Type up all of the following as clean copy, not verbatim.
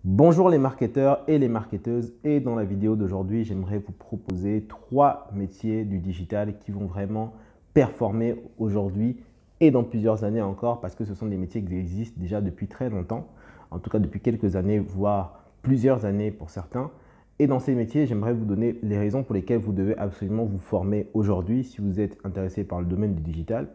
Bonjour les marketeurs et les marketeuses, et dans la vidéo d'aujourd'hui, j'aimerais vous proposer 3 métiers du digital qui vont vraiment performer aujourd'hui et dans plusieurs années encore, parce que ce sont des métiers qui existent déjà depuis très longtemps, en tout cas depuis quelques années, voire plusieurs années pour certains. Et dans ces métiers, j'aimerais vous donner les raisons pour lesquelles vous devez absolument vous former aujourd'hui si vous êtes intéressé par le domaine du digital.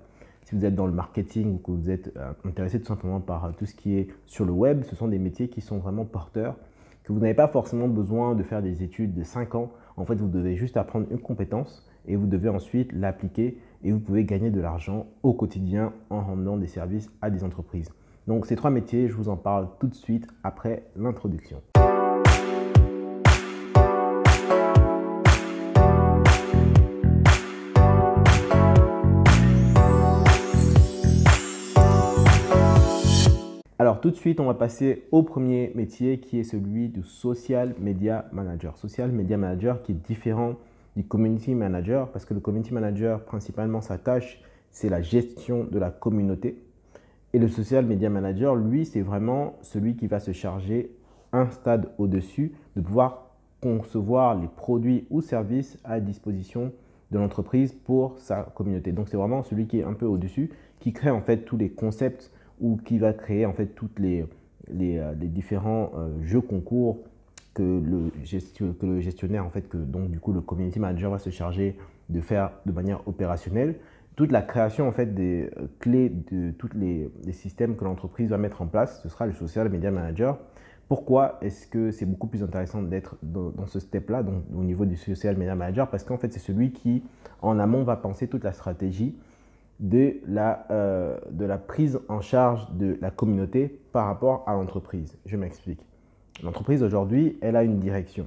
Si vous êtes dans le marketing ou que vous êtes intéressé tout simplement par tout ce qui est sur le web, ce sont des métiers qui sont vraiment porteurs, que vous n'avez pas forcément besoin de faire des études de 5 ans. En fait, vous devez juste apprendre une compétence et vous devez ensuite l'appliquer et vous pouvez gagner de l'argent au quotidien en rendant des services à des entreprises. Donc ces 3 métiers, je vous en parle tout de suite après l'introduction. Alors tout de suite, on va passer au premier métier qui est celui du Social Media Manager. Social Media Manager qui est différent du Community Manager parce que le Community Manager, principalement sa tâche, c'est la gestion de la communauté. Et le Social Media Manager, lui, c'est vraiment celui qui va se charger un stade au-dessus de pouvoir concevoir les produits ou services à disposition de l'entreprise pour sa communauté. Donc c'est vraiment celui qui est un peu au-dessus, qui crée en fait tous les concepts ou qui va créer en fait toutes les différents jeux concours que le gestionnaire, en fait, donc du coup le community manager va se charger de faire de manière opérationnelle. Toute la création en fait des clés de tous les systèmes que l'entreprise va mettre en place, ce sera le social media manager. Pourquoi est-ce que c'est beaucoup plus intéressant d'être dans ce step-là, donc au niveau du social media manager? Parce qu'en fait, c'est celui qui, en amont, va penser toute la stratégie de la prise en charge de la communauté par rapport à l'entreprise. Je m'explique. L'entreprise aujourd'hui, elle a une direction.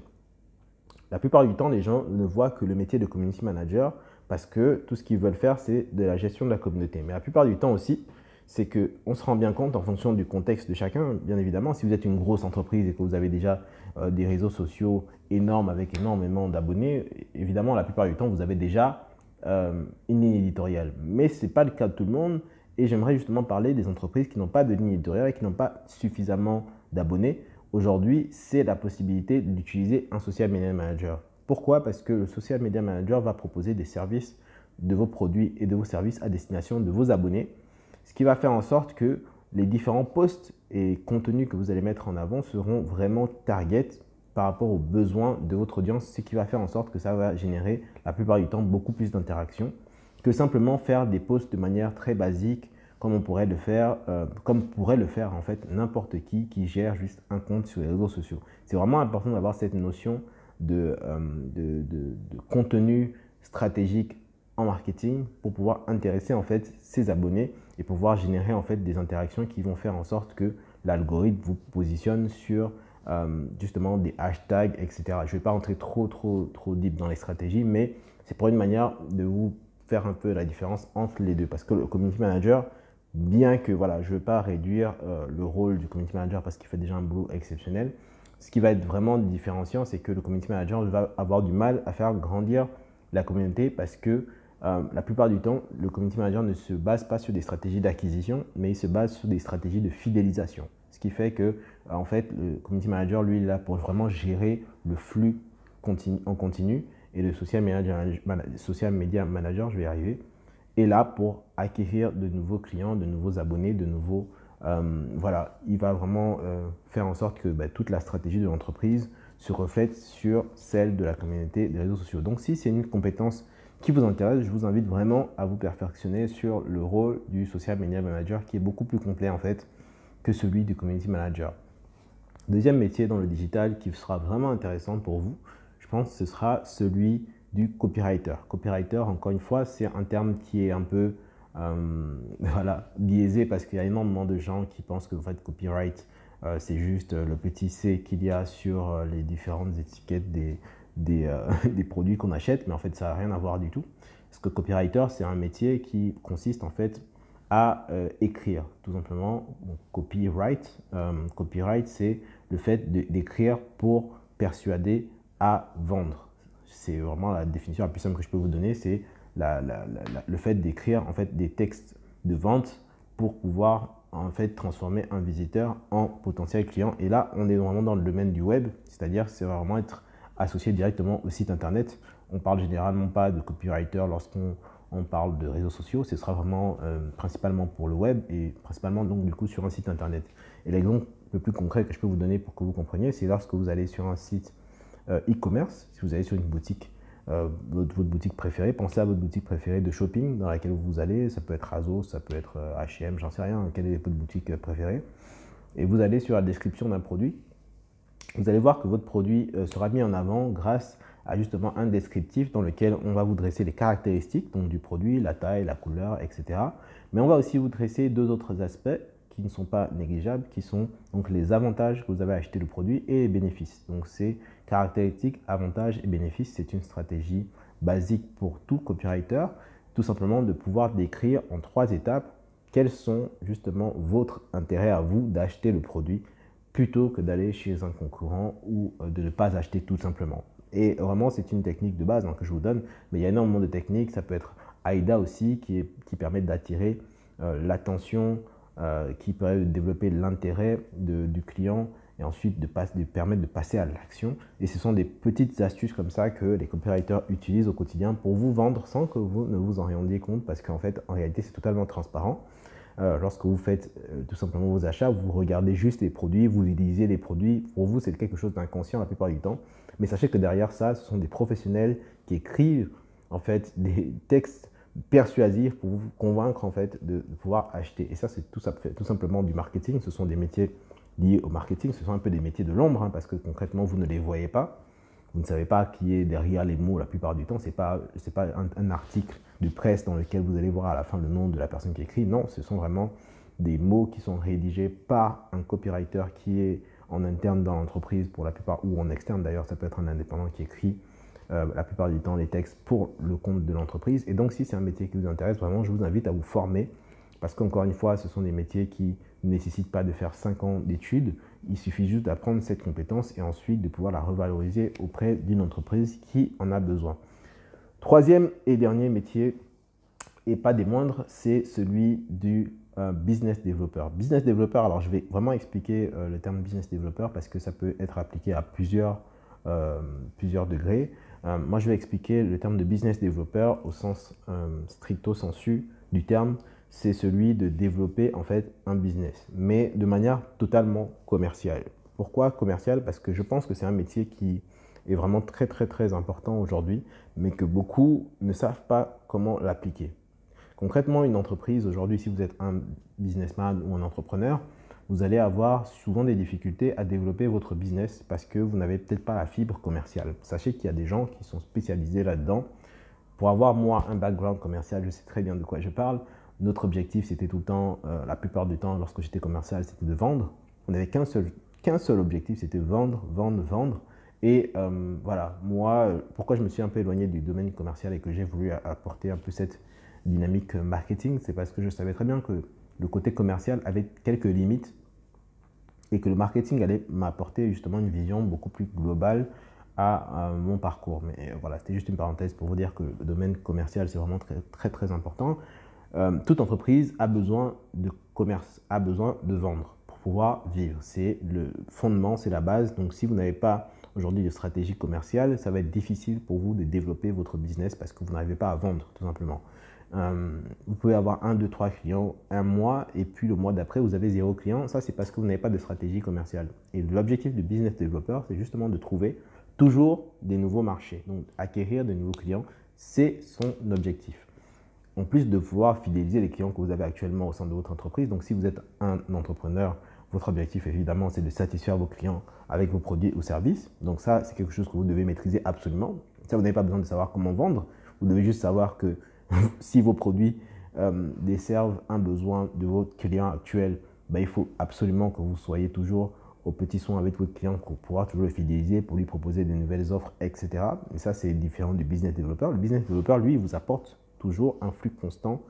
La plupart du temps, les gens ne voient que le métier de community manager parce que tout ce qu'ils veulent faire, c'est de la gestion de la communauté. Mais la plupart du temps aussi, c'est qu'on se rend bien compte en fonction du contexte de chacun, bien évidemment. Si vous êtes une grosse entreprise et que vous avez déjà des réseaux sociaux énormes avec énormément d'abonnés, évidemment, la plupart du temps, vous avez déjà une ligne éditoriale. Mais ce n'est pas le cas de tout le monde et j'aimerais justement parler des entreprises qui n'ont pas de ligne éditoriale et qui n'ont pas suffisamment d'abonnés. Aujourd'hui, c'est la possibilité d'utiliser un social media manager. Pourquoi? Parce que le social media manager va proposer des services de vos produits et de vos services à destination de vos abonnés, ce qui va faire en sorte que les différents posts et contenus que vous allez mettre en avant seront vraiment target par rapport aux besoins de votre audience, ce qui va faire en sorte que ça va générer la plupart du temps beaucoup plus d'interactions que simplement faire des posts de manière très basique comme on pourrait le faire, comme pourrait le faire en fait n'importe qui gère juste un compte sur les réseaux sociaux. C'est vraiment important d'avoir cette notion de contenu stratégique en marketing pour pouvoir intéresser en fait ses abonnés et pouvoir générer en fait des interactions qui vont faire en sorte que l'algorithme vous positionne sur justement des hashtags, etc. Je ne vais pas rentrer trop deep dans les stratégies, mais c'est pour une manière de vous faire un peu la différence entre les deux. Parce que le community manager, bien que voilà, je ne veux pas réduire le rôle du community manager parce qu'il fait déjà un boulot exceptionnel, ce qui va être vraiment différenciant, c'est que le community manager va avoir du mal à faire grandir la communauté parce que la plupart du temps, le community manager ne se base pas sur des stratégies d'acquisition, mais il se base sur des stratégies de fidélisation. Ce qui fait que, en fait, le community manager, lui, il est là pour vraiment gérer le flux en continu et le social media manager, je vais y arriver, est là pour acquérir de nouveaux clients, de nouveaux abonnés, de nouveaux… voilà, il va vraiment faire en sorte que toute la stratégie de l'entreprise se reflète sur celle de la communauté des réseaux sociaux. Donc, si c'est une compétence qui vous intéresse, je vous invite vraiment à vous perfectionner sur le rôle du social media manager qui est beaucoup plus complet en fait que celui du community manager. Deuxième métier dans le digital qui sera vraiment intéressant pour vous, je pense que ce sera celui du copywriter. Copywriter, encore une fois, c'est un terme qui est un peu voilà, biaisé parce qu'il y a énormément de gens qui pensent que en fait, copyright, c'est juste le petit C qu'il y a sur les différentes étiquettes des produits qu'on achète, mais en fait, ça n'a rien à voir du tout. Parce que copywriter, c'est un métier qui consiste en fait à écrire, tout simplement. Donc, copyright, c'est le fait d'écrire pour persuader à vendre. C'est vraiment la définition la plus simple que je peux vous donner, c'est le fait d'écrire en fait des textes de vente pour pouvoir en fait transformer un visiteur en potentiel client. Et là, on est vraiment dans le domaine du web, c'est-à-dire c'est vraiment être associé directement au site internet. On parle généralement pas de copywriter lorsqu'on parle de réseaux sociaux, ce sera vraiment principalement pour le web et principalement donc du coup sur un site internet. Et l'exemple le plus concret que je peux vous donner pour que vous compreniez, c'est lorsque vous allez sur un site e-commerce, si vous allez sur une boutique, votre boutique préférée, pensez à votre boutique préférée de shopping dans laquelle vous allez, ça peut être Asos, ça peut être H&M, j'en sais rien, quelle est votre boutique préférée, et vous allez sur la description d'un produit, vous allez voir que votre produit sera mis en avant grâce à justement un descriptif dans lequel on va vous dresser les caractéristiques donc du produit, la taille, la couleur, etc. Mais on va aussi vous dresser deux autres aspects qui ne sont pas négligeables, qui sont donc les avantages que vous avez à acheter le produit et les bénéfices. Donc ces caractéristiques, avantages et bénéfices, c'est une stratégie basique pour tout copywriter, tout simplement de pouvoir décrire en 3 étapes quels sont justement votre intérêt à vous d'acheter le produit plutôt que d'aller chez un concurrent ou de ne pas acheter tout simplement. Et vraiment, c'est une technique de base que je vous donne, mais il y a énormément de techniques. Ça peut être AIDA aussi qui permet d'attirer l'attention, qui permet de développer l'intérêt du client et ensuite de permettre de passer à l'action. Et ce sont des petites astuces comme ça que les copywriters utilisent au quotidien pour vous vendre sans que vous ne vous en rendiez compte parce qu'en fait, en réalité, c'est totalement transparent. Lorsque vous faites tout simplement vos achats, vous regardez juste les produits, vous utilisez les produits. Pour vous, c'est quelque chose d'inconscient la plupart du temps. Mais sachez que derrière ça, ce sont des professionnels qui écrivent en fait des textes persuasifs pour vous convaincre en fait de pouvoir acheter. Et ça, c'est tout simplement du marketing. Ce sont des métiers liés au marketing. Ce sont un peu des métiers de l'ombre parce que concrètement, vous ne les voyez pas. Vous ne savez pas qui est derrière les mots la plupart du temps. Ce n'est pas un article de presse dans lequel vous allez voir à la fin le nom de la personne qui écrit. Non, ce sont vraiment des mots qui sont rédigés par un copywriter qui est en interne dans l'entreprise pour la plupart, ou en externe d'ailleurs, ça peut être un indépendant qui écrit la plupart du temps les textes pour le compte de l'entreprise. Et donc si c'est un métier qui vous intéresse, vraiment, je vous invite à vous former parce qu'encore une fois, ce sont des métiers qui ne nécessitent pas de faire 5 ans d'études. Il suffit juste d'apprendre cette compétence et ensuite de pouvoir la revaloriser auprès d'une entreprise qui en a besoin. Troisième et dernier métier, et pas des moindres, c'est celui du business developer. Business developer, alors je vais vraiment expliquer le terme business developer parce que ça peut être appliqué à plusieurs degrés. Moi, je vais expliquer le terme de business developer au sens stricto sensu du terme. C'est celui de développer en fait un business, mais de manière totalement commerciale. Pourquoi commercial? Parce que je pense que c'est un métier qui est vraiment très important aujourd'hui, mais que beaucoup ne savent pas comment l'appliquer. Concrètement, une entreprise, aujourd'hui, si vous êtes un businessman ou un entrepreneur, vous allez avoir souvent des difficultés à développer votre business parce que vous n'avez peut-être pas la fibre commerciale. Sachez qu'il y a des gens qui sont spécialisés là-dedans. Pour avoir, moi, un background commercial, je sais très bien de quoi je parle. Notre objectif, c'était tout le temps, la plupart du temps, lorsque j'étais commercial, c'était de vendre. On n'avait qu'un seul objectif, c'était vendre. Et voilà, moi, pourquoi je me suis un peu éloigné du domaine commercial et que j'ai voulu apporter un peu cette dynamique marketing, c'est parce que je savais très bien que le côté commercial avait quelques limites et que le marketing allait m'apporter justement une vision beaucoup plus globale à mon parcours. Mais voilà, c'était juste une parenthèse pour vous dire que le domaine commercial, c'est vraiment très important. Toute entreprise a besoin de commerce, a besoin de vendre pour pouvoir vivre. C'est le fondement, c'est la base. Donc, si vous n'avez pas aujourd'hui de stratégie commerciale, ça va être difficile pour vous de développer votre business parce que vous n'arrivez pas à vendre, tout simplement. Vous pouvez avoir 1, 2, 3 clients un mois et puis le mois d'après, vous avez 0 client. Ça, c'est parce que vous n'avez pas de stratégie commerciale. Et l'objectif du business developer, c'est justement de trouver toujours des nouveaux marchés. Donc, acquérir de nouveaux clients, c'est son objectif. En plus de pouvoir fidéliser les clients que vous avez actuellement au sein de votre entreprise. Donc, si vous êtes un entrepreneur, votre objectif, évidemment, c'est de satisfaire vos clients avec vos produits ou services. Donc, ça, c'est quelque chose que vous devez maîtriser absolument. Ça, vous n'avez pas besoin de savoir comment vendre. Vous devez juste savoir que si vos produits desservent un besoin de votre client actuel, il faut absolument que vous soyez toujours au petit soin avec votre client pour pouvoir toujours le fidéliser, pour lui proposer de nouvelles offres, etc. Et ça, c'est différent du business developer. Le business developer, lui, il vous apporte toujours un flux constant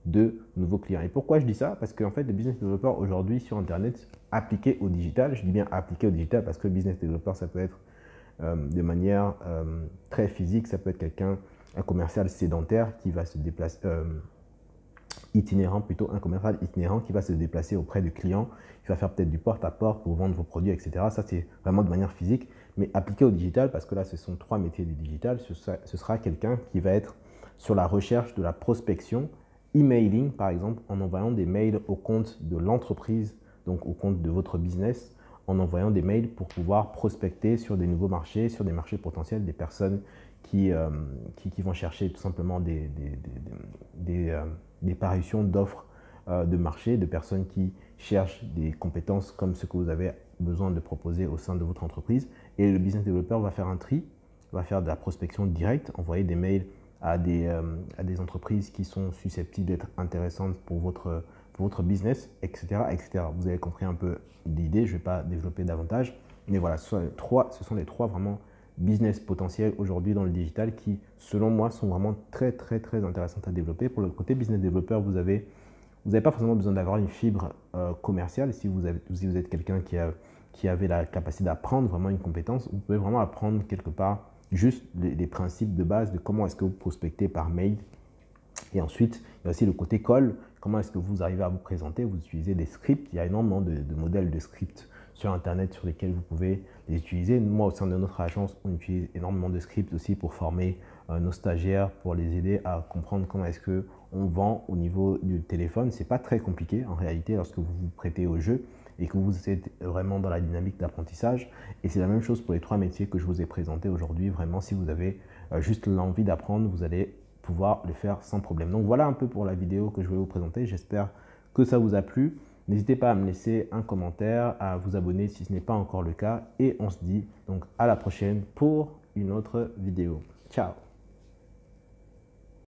de nouveaux clients. Et pourquoi je dis ça? Parce qu'en fait, le business developer aujourd'hui sur Internet, appliqué au digital, je dis bien appliqué au digital parce que le business developer, ça peut être de manière très physique, ça peut être un commercial sédentaire qui va se déplacer, itinérant, plutôt un commercial itinérant qui va se déplacer auprès du client, qui va faire peut-être du porte-à-porte pour vendre vos produits, etc. Ça, c'est vraiment de manière physique, mais appliqué au digital, parce que là, ce sont 3 métiers du digital. Ce sera quelqu'un qui va être sur la recherche de la prospection, emailing par exemple, en envoyant des mails au compte de l'entreprise, donc au compte de votre business, en envoyant des mails pour pouvoir prospecter sur des nouveaux marchés, sur des marchés potentiels, des personnes qui vont chercher tout simplement des parutions d'offres de marché, de personnes qui cherchent des compétences comme ce que vous avez besoin de proposer au sein de votre entreprise. Et le business developer va faire un tri, va faire de la prospection directe, envoyer des mails à des entreprises qui sont susceptibles d'être intéressantes pour votre business, etc., etc. Vous avez compris un peu l'idée, je ne vais pas développer davantage, mais voilà, ce sont les trois vraiment business potentiels aujourd'hui dans le digital qui, selon moi, sont vraiment très, très, très intéressantes à développer. Pour le côté business developer, vous n'avez pas forcément besoin d'avoir une fibre commerciale. Si vous êtes quelqu'un qui avait la capacité d'apprendre vraiment une compétence, vous pouvez vraiment apprendre quelque part juste les principes de base de comment est-ce que vous prospectez par mail. Et ensuite, il y a aussi le côté call. Comment est-ce que vous arrivez à vous présenter? Vous utilisez des scripts. Il y a énormément de modèles de scripts sur Internet sur lesquels vous pouvez les utiliser. Moi, au sein de notre agence, on utilise énormément de scripts aussi pour former nos stagiaires, pour les aider à comprendre comment est-ce qu'on vend au niveau du téléphone. Ce n'est pas très compliqué en réalité lorsque vous vous prêtez au jeu et que vous êtes vraiment dans la dynamique d'apprentissage. Et c'est la même chose pour les 3 métiers que je vous ai présentés aujourd'hui. Vraiment, si vous avez juste l'envie d'apprendre, vous allez pouvoir le faire sans problème. Donc voilà un peu pour la vidéo que je vais vous présenter. J'espère que ça vous a plu. N'hésitez pas à me laisser un commentaire, à vous abonner si ce n'est pas encore le cas. Et on se dit donc à la prochaine pour une autre vidéo. Ciao!